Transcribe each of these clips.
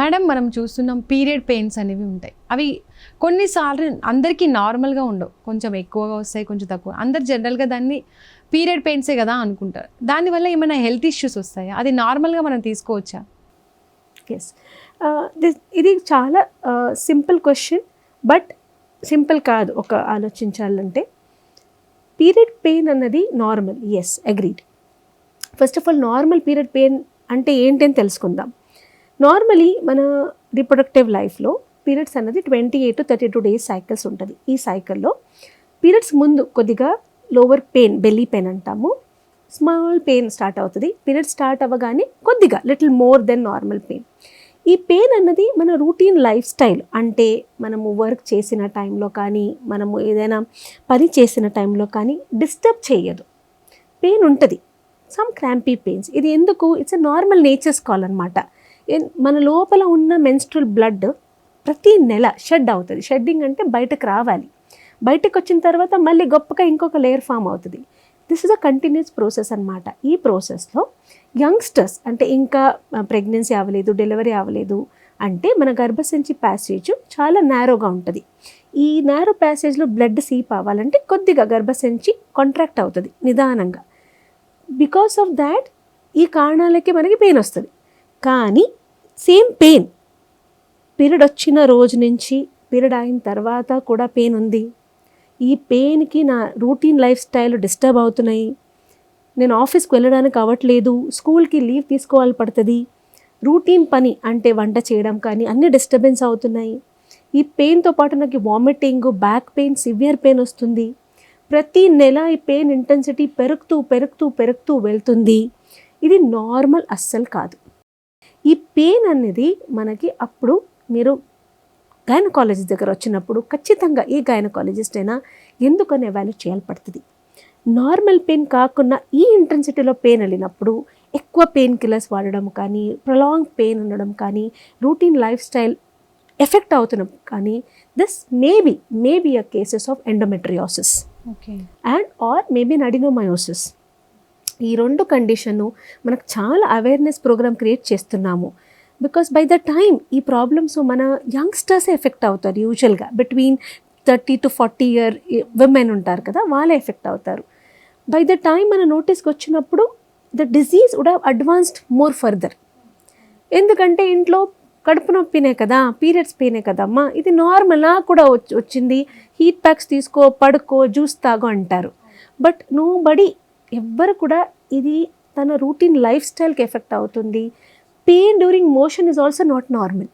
Madam మనం చూస్తున్నాం period pains అనేవి ఉంటాయి. అవి కొన్నిసార్లు అందరికీ నార్మల్గా ఉండవు, కొంచెం ఎక్కువగా వస్తాయి, కొంచెం తక్కువ. అందరు జనరల్గా దాన్ని పీరియడ్ పెయిన్సే కదా అనుకుంటారు. దానివల్ల ఏమైనా హెల్త్ ఇష్యూస్ వస్తాయా? అది నార్మల్గా మనం తీసుకోవచ్చా? ఎస్, ఇది చాలా సింపుల్ క్వశ్చన్, బట్ సింపుల్ కాదు ఒక ఆలోచించాలంటే. పీరియడ్ పెయిన్ అన్నది normal, yes, agreed. First of all normal period pain అంటే ఏంటి అని తెలుసుకుందాం. నార్మలీ మన రిప్రొడక్టివ్ లైఫ్లో పీరియడ్స్ అన్నది 28 to 32 డేస్ సైకిల్స్ ఉంటుంది. ఈ సైకిల్లో పీరియడ్స్ ముందు కొద్దిగా లోవర్ పెయిన్, బెల్లీ పెయిన్ అంటాము, స్మాల్ పెయిన్ స్టార్ట్ అవుతుంది. పీరియడ్స్ స్టార్ట్ అవ్వగానే కొద్దిగా little more than normal pain. ఈ పెయిన్ అన్నది మన రూటీన్ లైఫ్ స్టైల్, అంటే మనము వర్క్ చేసిన టైంలో కానీ, మనము ఏదైనా పని చేసిన టైంలో కానీ డిస్టర్బ్ చేయదు. పెయిన్ ఉంటుంది, సమ్ క్రాంపీ పెయిన్స్. ఇది ఎందుకు? It's a normal nature's call అనమాట. మన లోపల ఉన్న మెన్స్ట్రల్ బ్లడ్ ప్రతి నెల షెడ్ అవుతుంది. షెడ్డింగ్ అంటే బయటకు రావాలి. బయటకు వచ్చిన తర్వాత మళ్ళీ గొప్పగా ఇంకొక లేయర్ ఫామ్ అవుతుంది. This is a continuous process అనమాట. ఈ ప్రాసెస్లో యంగ్స్టర్స్, అంటే ఇంకా ప్రెగ్నెన్సీ అవ్వలేదు, డెలివరీ అవ్వలేదు అంటే మన గర్భసంచి ప్యాసేజ్ చాలా నేరోగా ఉంటుంది. ఈ నేరో ప్యాసేజ్లో బ్లడ్ సీప్ అవ్వాలంటే కొద్దిగా గర్భసంచి కాంట్రాక్ట్ అవుతుంది నిదానంగా. బికాస్ ఆఫ్ దాట్ ఈ కారణాలకి మనకి పెయిన్ వస్తుంది. కానీ సేమ్ పెయిన్ పీరియడ్ వచ్చిన రోజు నుంచి పీరియడ్ అయిన తర్వాత కూడా పెయిన్ ఉంది. ఈ పెయిన్కి నా రూటీన్ లైఫ్ స్టైల్ డిస్టర్బ్ అవుతున్నాయి, నేను ఆఫీస్కి వెళ్ళడానికి అవ్వట్లేదు, స్కూల్కి లీవ్ తీసుకోవాలి పడుతుంది, రూటీన్ పని అంటే వంట చేయడం కానీ అన్నీ డిస్టర్బెన్స్ అవుతున్నాయి. ఈ పెయిన్తో పాటు నాకు vomiting, back pain, severe pain వస్తుంది. ప్రతి నెల ఈ పెయిన్ ఇంటెన్సిటీ పెరుగుతూ పెరుగుతూ పెరుగుతూ వెళ్తుంది. ఇది నార్మల్ అస్సలు కాదు. ఈ పెయిన్ అనేది మనకి అప్పుడు మీరు గైనకాలజిస్ట్ దగ్గర వచ్చినప్పుడు ఖచ్చితంగా ఏ గైనకాలజిస్ట్ అయినా ఎందుకని ఎవాల్యుయేట్ చేయాలి పడుతుంది. నార్మల్ పెయిన్ కాకుండా ఈ ఇంటెన్సిటీలో పెయిన్ వెళ్ళినప్పుడు ఎక్కువ పెయిన్ కిల్లర్స్ వాడడం కానీ, ప్రొలాంగ్ పెయిన్ ఉండడం కానీ, రూటీన్ లైఫ్ స్టైల్ ఎఫెక్ట్ అవుతున్నాం కానీ, this maybe a cases of endometriosis and or maybe adenomyosis. ఈ రెండు కండిషను మనకు చాలా అవేర్నెస్ ప్రోగ్రామ్ క్రియేట్ చేస్తున్నాము. బికాస్ బై ద టైమ్ ఈ ప్రాబ్లమ్స్ మన యంగ్స్టర్సే ఎఫెక్ట్ అవుతారు. యూజువల్గా బిట్వీన్ 30 to 40 ఇయర్ విమెన్ ఉంటారు కదా, వాళ్ళే ఎఫెక్ట్ అవుతారు. బై ద టైమ్ మన నోటీస్కి వచ్చినప్పుడు the disease would have advanced more further. ఎందుకంటే ఇంట్లో కడుపు నొప్పినే కదా, పీరియడ్స్ పెయినే కదమ్మా, ఇది నార్మల్, నాకు కూడా వచ్చింది, హీట్ ప్యాక్స్ తీసుకో, పడుకో, జ్యూస్ తాగో అంటారు. బట్ నో బడీ, ఎవ్వరు కూడా ఇది తన రూటీన్ లైఫ్ స్టైల్కి ఎఫెక్ట్ అవుతుంది. Pain during motion is also not normal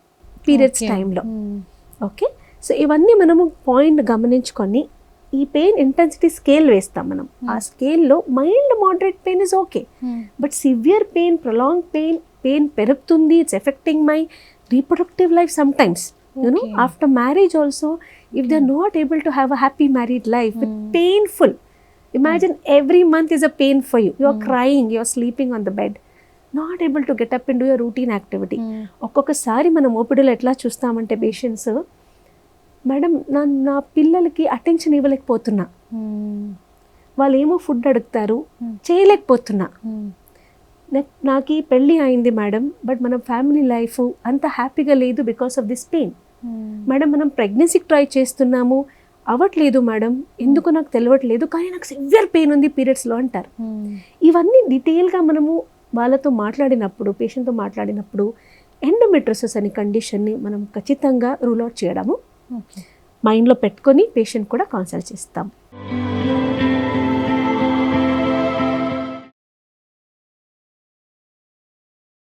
periods టైంలో. ఓకే, సో ఇవన్నీ మనము పాయింట్ గమనించుకొని ఈ పెయిన్ ఇంటెన్సిటీ స్కేల్ వేస్తాం మనం. ఆ స్కేల్లో mild moderate pain is okay, but severe pain, prolong pain పెరుగుతుంది. It's affecting my reproductive life sometimes. After marriage also if they are not able to have a happy married life with painful, imagine every month is a pain for you. You are crying, you are sleeping on the bed, not able to get up and do your routine activity. ఒక్కొక్కసారి మనం ఓపీడీలో ఎట్లా చూస్తామంటే patients, madam నా పిల్లలకి attention ఇవ్వలేకపోతున్నా, వాళ్ళు ఏమో food అడుగుతారు, చేయలేకపోతున్నా, నాకు ఈ పెళ్ళి అయింది మేడం, బట్ మన ఫ్యామిలీ లైఫ్ అంత హ్యాపీగా లేదు because of this pain. Madam మనం ప్రెగ్నెన్సీకి ట్రై చేస్తున్నాము, అవ్వట్లేదు మేడం, ఎందుకు నాకు తెలియట్లేదు, కానీ నాకు సివియర్ పెయిన్ ఉంది పీరియడ్స్లో అంటారు. ఇవన్నీ డీటెయిల్గా మనము వాళ్ళతో మాట్లాడినప్పుడు, పేషెంట్తో మాట్లాడినప్పుడు ఎండోమెట్రియోసిస్ అనే కండిషన్ని మనం ఖచ్చితంగా రూల్ అవుట్ చేయడము మైండ్లో పెట్టుకొని పేషెంట్ కూడా కన్సల్ట్ చేస్తాం.